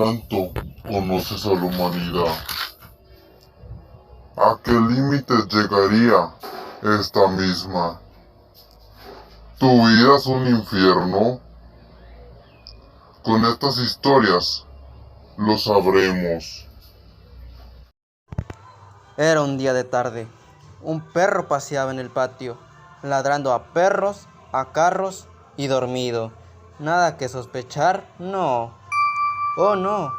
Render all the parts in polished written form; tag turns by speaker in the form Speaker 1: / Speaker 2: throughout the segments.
Speaker 1: tanto conoces a la humanidad? ¿A qué límites llegaría esta misma? ¿Tu vida es un infierno? Con estas historias lo sabremos.
Speaker 2: Era un día de tarde. Un perro paseaba en el patio, ladrando a perros, a carros y dormido. Nada que sospechar, no. Oh, no.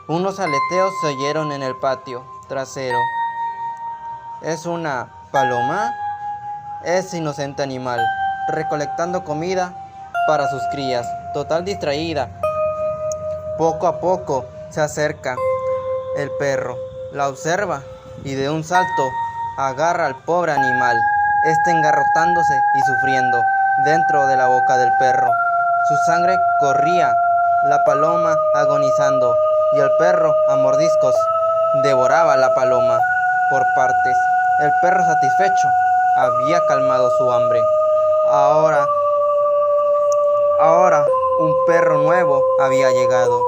Speaker 2: Unos aleteos se oyeron en el patio trasero. ¿Es una paloma? Ese inocente animal, recolectando comida para sus crías, total distraída. Poco a poco se acerca el perro, la observa y de un salto agarra al pobre animal, engarrotándose y sufriendo dentro de la boca del perro. Su sangre corría, la paloma agonizando, y el perro a mordiscos devoraba a la paloma por partes. El perro satisfecho había calmado su hambre. Ahora un perro nuevo había llegado.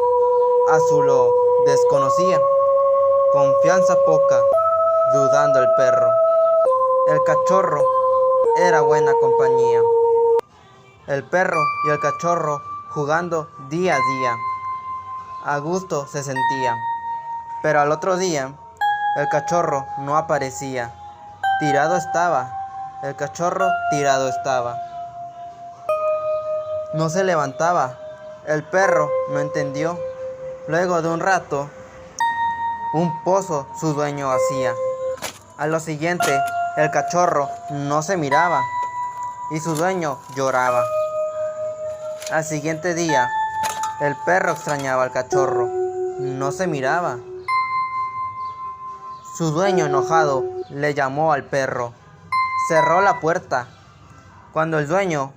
Speaker 2: Azul lo desconocía. Confianza poca, dudando el perro. El cachorro era buena compañía. El perro y el cachorro jugando día a día. A gusto se sentía. Pero al otro día, el cachorro no aparecía. Tirado estaba. El cachorro tirado estaba. No se levantaba. El perro no entendió. Luego de un rato, un pozo su dueño hacía. A lo siguiente, el cachorro no se miraba y su dueño lloraba. Al siguiente día, el perro extrañaba al cachorro. No se miraba. Su dueño enojado le llamó al perro. Cerró la puerta. Cuando el dueño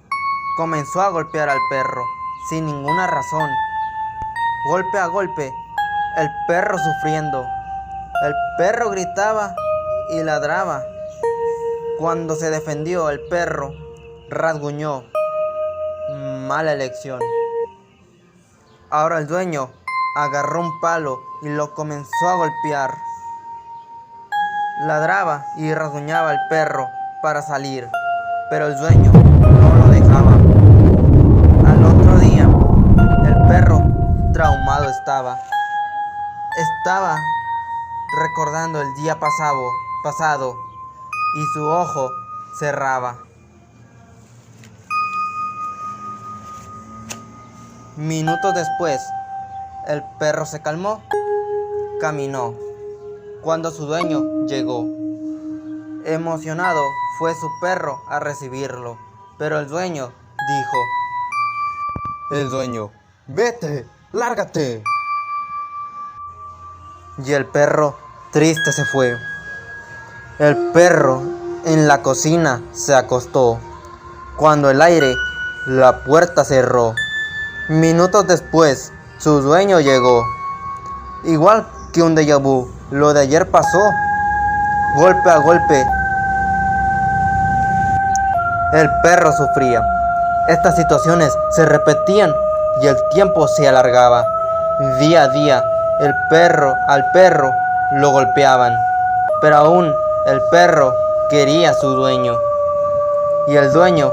Speaker 2: comenzó a golpear al perro sin ninguna razón. Golpe a golpe, el perro sufriendo. El perro gritaba y ladraba. Cuando se defendió, el perro rasguñó. Mala elección. Ahora el dueño agarró un palo y lo comenzó a golpear. Ladraba y rasguñaba al perro para salir, pero el dueño no lo dejaba. Al otro día, el perro traumado estaba. Estaba recordando el día pasado y su ojo cerraba. Minutos después, el perro se calmó, caminó, cuando su dueño llegó. Emocionado fue su perro a recibirlo, pero el dueño dijo:
Speaker 3: El dueño, vete, lárgate.
Speaker 2: Y el perro triste se fue. El perro en la cocina se acostó, cuando el aire la puerta cerró. Minutos después, su dueño llegó. Igual que un déjà vu, lo de ayer pasó. Golpe a golpe, el perro sufría. Estas situaciones se repetían y el tiempo se alargaba. Día a día, al perro lo golpeaban, pero aún el perro quería a su dueño y el dueño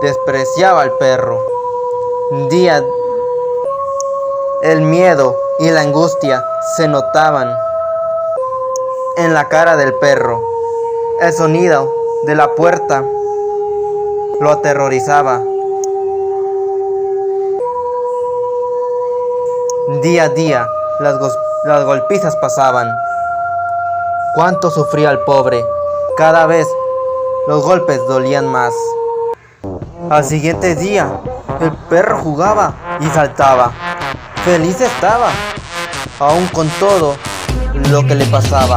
Speaker 2: despreciaba al perro. El miedo y la angustia se notaban en la cara del perro. El sonido de la puerta lo aterrorizaba. Día a día las golpizas pasaban. Cuánto sufría el pobre. Cada vez los golpes dolían más. Al siguiente día, el perro jugaba y saltaba. Feliz estaba, aún con todo lo que le pasaba.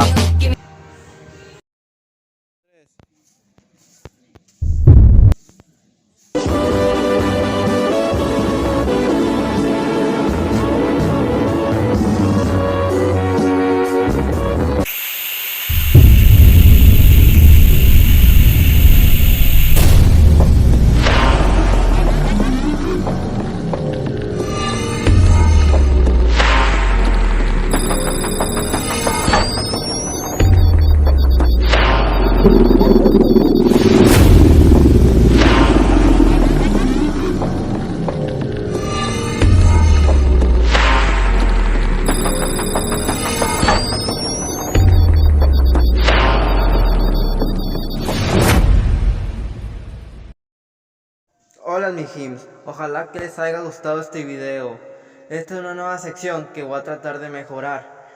Speaker 2: Hola mijims, ojalá que les haya gustado este video. Esta es una nueva sección que voy a tratar de mejorar.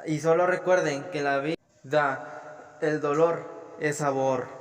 Speaker 2: Y solo recuerden que la vida, el dolor es sabor.